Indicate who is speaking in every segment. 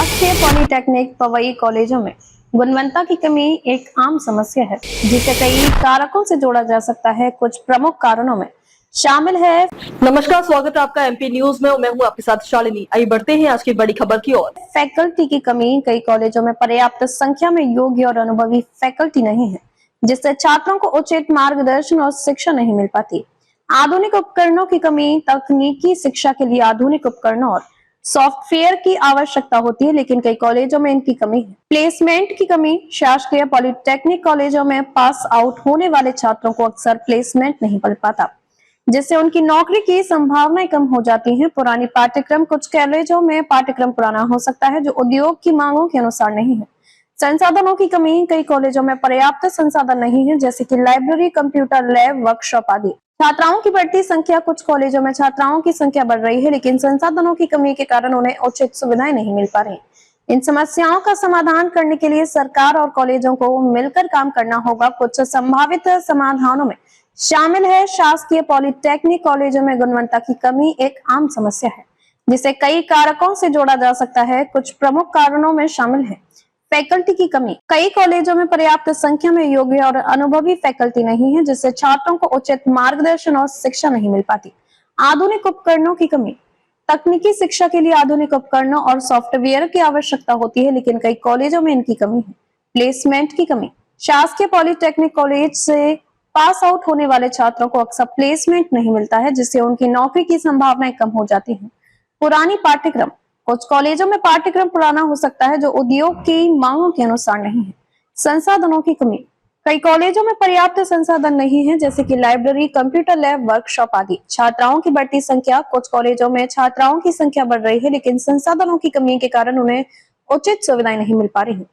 Speaker 1: शासकीय पॉलिटेक्निक पवई कॉलेजों में गुणवत्ता की कमी एक आम समस्या है, जिसे कई कारकों से जोड़ा जा सकता है। कुछ प्रमुख कारणों में शामिल है।
Speaker 2: नमस्कार, स्वागत है आपका एमपी न्यूज में। मैं हूं आपके साथ शालिनी। आइए बढ़ते हैं आज की बड़ी खबर की ओर।
Speaker 1: फैकल्टी की कमी। कई कॉलेजों में पर्याप्त संख्या में योग्य और अनुभवी फैकल्टी नहीं है, जिससे छात्रों को उचित मार्गदर्शन और शिक्षा नहीं मिल पाती। आधुनिक उपकरणों की कमी। तकनीकी शिक्षा के लिए आधुनिक उपकरणों और सॉफ्टवेयर की आवश्यकता होती है, लेकिन कई कॉलेजों में इनकी कमी है। प्लेसमेंट की कमी। शासकीय पॉलिटेक्निक कॉलेजों में पास आउट होने वाले छात्रों को अक्सर प्लेसमेंट नहीं मिल पाता, जिससे उनकी नौकरी की संभावनाएं कम हो जाती हैं। पुरानी पाठ्यक्रम। कुछ कॉलेजों में पाठ्यक्रम पुराना हो सकता है, जो उद्योग की मांगों के अनुसार नहीं है। संसाधनों की कमी। कई कॉलेजों में पर्याप्त संसाधन नहीं है, जैसे कि लाइब्रेरी, कंप्यूटर लैब, वर्कशॉप आदि। छात्राओं की बढ़ती संख्या। कुछ कॉलेजों में छात्राओं की संख्या बढ़ रही है, लेकिन संसाधनों की कमी के कारण उन्हें उचित सुविधाएं नहीं मिल पा रही। इन समस्याओं का समाधान करने के लिए सरकार और कॉलेजों को मिलकर काम करना होगा। कुछ संभावित समाधानों में शामिल है। शासकीय पॉलिटेक्निक कॉलेजों में गुणवत्ता की कमी एक आम समस्या है, जिसे कई कारकों से जोड़ा जा सकता है। कुछ प्रमुख कारणों में शामिल है। फैकल्टी की कमी। कई कॉलेजों में पर्याप्त संख्या में योग्य और अनुभवी फैकल्टी नहीं है, जिससे छात्रों को उचित मार्गदर्शन और शिक्षा नहीं मिल पाती। आधुनिक उपकरणों की कमी। तकनीकी शिक्षा के लिए आधुनिक उपकरणों और सॉफ्टवेयर की आवश्यकता होती है, लेकिन कई कॉलेजों में इनकी कमी है। प्लेसमेंट की कमी। शासकीय पॉलिटेक्निक कॉलेज से पास आउट होने वाले छात्रों को अक्सर प्लेसमेंट नहीं मिलता है, जिससे उनकी नौकरी की संभावनाएं कम हो जाती हैं। पुरानी पाठ्यक्रम। कुछ कॉलेजों में पाठ्यक्रम पुराना हो सकता है, जो उद्योग की मांगों के अनुसार नहीं है। संसाधनों की कमी। कई कॉलेजों में पर्याप्त संसाधन नहीं है, जैसे कि लाइब्रेरी, कंप्यूटर लैब, वर्कशॉप आदि। छात्राओं की बढ़ती संख्या। कुछ कॉलेजों में छात्राओं की संख्या बढ़ रही है, लेकिन संसाधनों की कमी के कारण उन्हें उचित सुविधाएं नहीं मिल पा रही।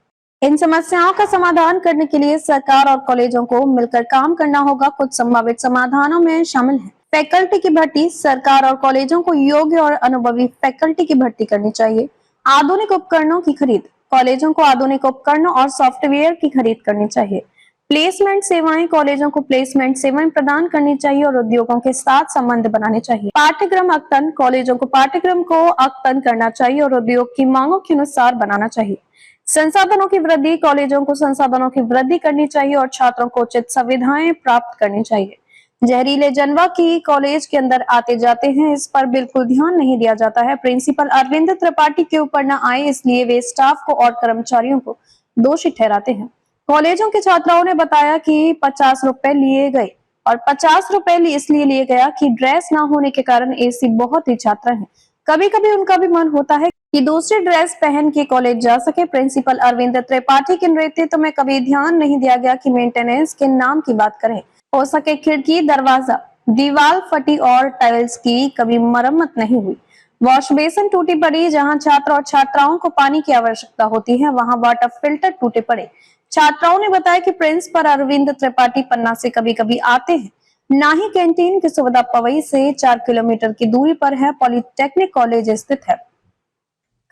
Speaker 1: इन समस्याओं का समाधान करने के लिए सरकार और कॉलेजों को मिलकर काम करना होगा। कुछ संभावित समाधानों में शामिल है। फैकल्टी की भर्ती। सरकार और कॉलेजों को योग्य और अनुभवी फैकल्टी की भर्ती करनी चाहिए। आधुनिक उपकरणों की खरीद। कॉलेजों को आधुनिक उपकरणों और सॉफ्टवेयर की खरीद करनी चाहिए। प्लेसमेंट सेवाएं। कॉलेजों को प्लेसमेंट सेवाएं प्रदान करनी चाहिए और उद्योगों के साथ संबंध बनाने चाहिए। पाठ्यक्रम अद्यतन। कॉलेजों को पाठ्यक्रम को अद्यतन करना चाहिए और उद्योग की मांगों के अनुसार बनाना चाहिए। संसाधनों की वृद्धि। कॉलेजों को संसाधनों की वृद्धि करनी चाहिए और छात्रों को उचित सुविधाएं प्राप्त करनी चाहिए। जहरीले जानवर की कॉलेज के अंदर आते जाते हैं, इस पर बिल्कुल ध्यान नहीं दिया जाता है। प्रिंसिपल अरविंद त्रिपाठी के ऊपर न आए, इसलिए वे स्टाफ को और कर्मचारियों को दोषी ठहराते हैं। कॉलेजों के छात्राओं ने बताया कि 50 रुपए लिए गए और 50 रुपए इसलिए लिए गया कि ड्रेस ना होने के कारण एसी बहुत ही छात्र हैं। कभी कभी उनका भी मन होता है कि दूसरी ड्रेस पहन के कॉलेज जा सके। प्रिंसिपल अरविंद त्रिपाठी के नेतृत्व में कभी ध्यान नहीं दिया गया कि मेंटेनेंस के नाम की बात करें। हो सके खिड़की, दरवाजा, दीवार फटी और टाइल्स की कभी मरम्मत नहीं हुई। वॉश बेसिन टूटी पड़ी। जहां छात्र और छात्राओं को पानी की आवश्यकता होती है, वहां वाटर फिल्टर टूटे पड़े। छात्राओं ने बताया कि प्रिंसिपल अरविंद त्रिपाठी पन्ना से कभी कभी आते हैं। ना ही कैंटीन की सुविधा। पवई से 4 किलोमीटर की दूरी पर है पॉलिटेक्निक कॉलेज स्थित है।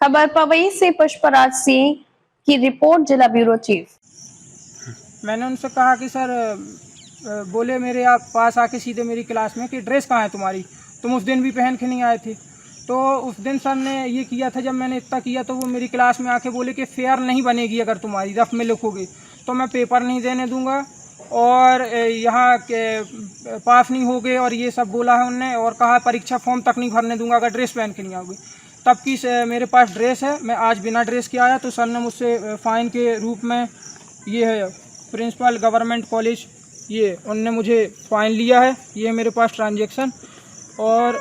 Speaker 1: खबर पवई से पुष्पराज सिंह की रिपोर्ट, जिला ब्यूरो चीफ।
Speaker 3: मैंने उनसे कहा कि सर बोले मेरे आप पास आके सीधे मेरी क्लास में कि ड्रेस कहाँ है तुम्हारी, तुम उस दिन भी पहन के नहीं आए थे। तो उस दिन सर ने ये किया था, जब मैंने इतना किया तो वो मेरी क्लास में आके बोले कि फेयर नहीं बनेगी अगर तुम्हारी रफ में लिखोगे तो मैं पेपर नहीं देने दूंगा और यहाँ के पास नहीं होगे, और ये सब बोला है उनने, और कहा परीक्षा फॉर्म तक नहीं भरने दूंगा अगर ड्रेस पहन के नहीं आओगे। तब की मेरे पास ड्रेस है, मैं आज बिना ड्रेस के आया तो सर ने मुझसे फ़ाइन के रूप में, ये है प्रिंसिपल गवर्नमेंट कॉलेज, ये उनने मुझे फ़ाइन लिया है। ये मेरे पास ट्रांजैक्शन और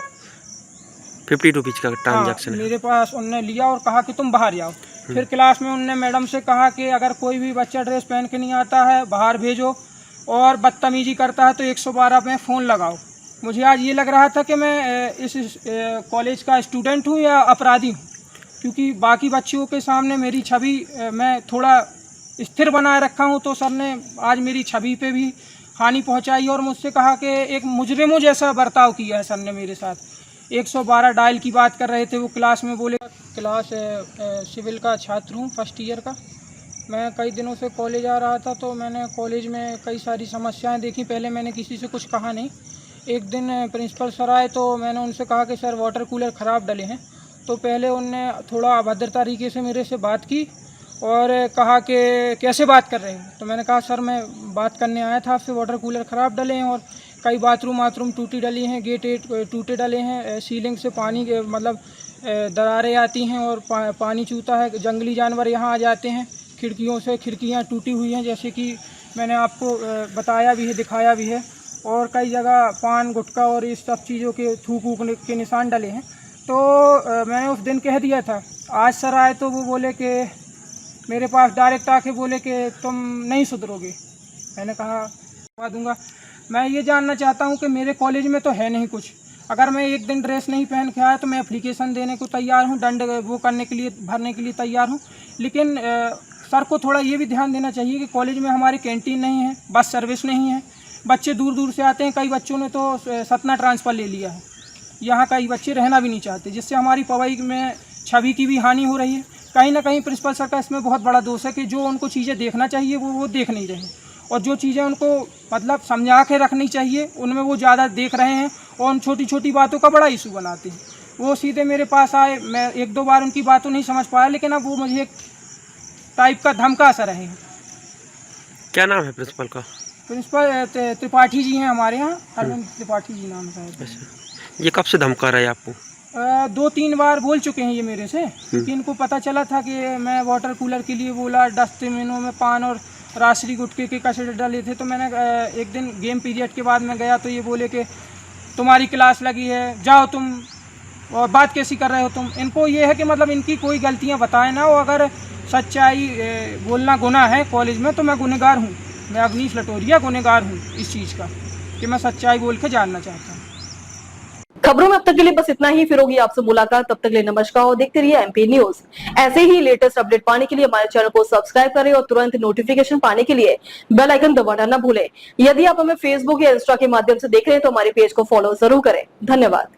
Speaker 4: 50 रुपीज़ का ट्रांजैक्शन है
Speaker 3: मेरे पास। उनने लिया और कहा कि तुम बाहर जाओ। फिर क्लास में उनने मैडम से कहा कि अगर कोई भी बच्चा ड्रेस पहन के नहीं आता है बाहर भेजो, और बदतमीजी करता है तो 112 पे फ़ोन लगाओ। मुझे आज ये लग रहा था कि मैं इस कॉलेज का स्टूडेंट हूँ या अपराधी हूँ, क्योंकि बाकी बच्चों के सामने मेरी छवि मैं थोड़ा स्थिर बनाए रखा हूँ, तो सर ने आज मेरी छवि पे भी हानि पहुँचाई और मुझसे कहा कि एक मुजरिमों जैसा बर्ताव किया है सर ने मेरे साथ। 112 डायल की बात कर रहे थे वो क्लास में। बोले क्लास सिविल का छात्र हूँ, फर्स्ट ईयर का। मैं कई दिनों से कॉलेज आ रहा था, तो मैंने कॉलेज में कई सारी समस्याएं देखी। पहले मैंने किसी से कुछ कहा नहीं। एक दिन प्रिंसिपल सर आए तो मैंने उनसे कहा कि सर वाटर कूलर ख़राब डले हैं, तो पहले उनने थोड़ा अभद्र तरीके से मेरे से बात की और कहा कि कैसे बात कर रहे हो। तो मैंने कहा सर मैं बात करने आया था आपसे, वाटर कूलर ख़राब डले हैं और कई बाथरूम टूटी डली हैं, गेट टूटे डले हैं, सीलिंग से पानी मतलब दरारें आती हैं और पानी चूता है, जंगली जानवर यहाँ आ जाते हैं, खिड़कियों से खिड़कियाँ टूटी हुई हैं जैसे कि मैंने आपको बताया भी है, दिखाया भी है, और कई जगह पान गुटखा और इस सब चीज़ों के थूक वूक के निशान डले हैं। तो मैंने उस दिन कह दिया था। आज सर आए तो वो बोले कि मेरे पास डायरेक्ट आके बोले कि तुम नहीं सुधरोगे। मैंने कहा करवा दूँगा। मैं ये जानना चाहता हूँ कि मेरे कॉलेज में तो है नहीं कुछ, अगर मैं एक दिन ड्रेस नहीं पहन के आया तो मैं एप्लीकेशन देने को तैयार हूँ, दंड वो करने के लिए भरने के लिए तैयार हूँ। लेकिन सर को थोड़ा ये भी ध्यान देना चाहिए कि कॉलेज में हमारी कैंटीन नहीं है, बस सर्विस नहीं है, बच्चे दूर दूर से आते हैं, कई बच्चों ने तो सतना ट्रांसफ़र ले लिया है, यहाँ कई बच्चे रहना भी नहीं चाहते, जिससे हमारी पढ़ाई में छवि की भी हानि हो रही है। कहीं ना कहीं प्रिंसिपल सर का इसमें बहुत बड़ा दोष है कि जो उनको चीज़ें देखना चाहिए वो देख नहीं रहे, और जो चीज़ें उनको मतलब समझा के रखनी चाहिए उनमें वो ज़्यादा देख रहे हैं और उन छोटी छोटी बातों का बड़ा इशू बनाते हैं। वो सीधे मेरे पास आए, मैं एक दो बार उनकी बातों नहीं समझ पाया, लेकिन अब वो मुझे एक टाइप का धमका सा रहे हैं।
Speaker 4: क्या नाम है प्रिंसिपल का?
Speaker 3: प्रिंसिपल त्रिपाठी जी हैं हमारे यहाँ, अरविंद त्रिपाठी जी नाम है।
Speaker 4: अच्छा, ये कब से धमका रहे आपको?
Speaker 3: 2-3 बार बोल चुके हैं ये मेरे से, कि इनको पता चला था कि मैं वाटर कूलर के लिए बोला, डस्टबिनों में पान और राशरी गुटखे के कचरे डाले थे। तो मैंने एक दिन गेम पीरियड के बाद में गया तो ये बोले कि तुम्हारी क्लास लगी है, जाओ तुम, और बात कैसी कर रहे हो तुम। इनको ये है कि मतलब इनकी कोई गलतियाँ बताए ना, और अगर सच्चाई बोलना गुनाह है कॉलेज में तो मैं गुनहगार हूँ, मैं अवनीश लटोरिया गुनहगार हूँ इस चीज़ का, कि मैं सच्चाई बोल के जानना चाहता हूँ।
Speaker 2: खबरों में अब तक के लिए बस इतना ही, फिर होगी आपसे मुलाकात, तब तक के लिए नमस्कार और देखते रहिए एमपी न्यूज। ऐसे ही लेटेस्ट अपडेट पाने के लिए हमारे चैनल को सब्सक्राइब करें और तुरंत नोटिफिकेशन पाने के लिए बेल आइकन दबाना न भूलें। यदि आप हमें फेसबुक या इंस्टा के माध्यम से देख रहे हैं तो हमारे पेज को फॉलो जरूर करें। धन्यवाद।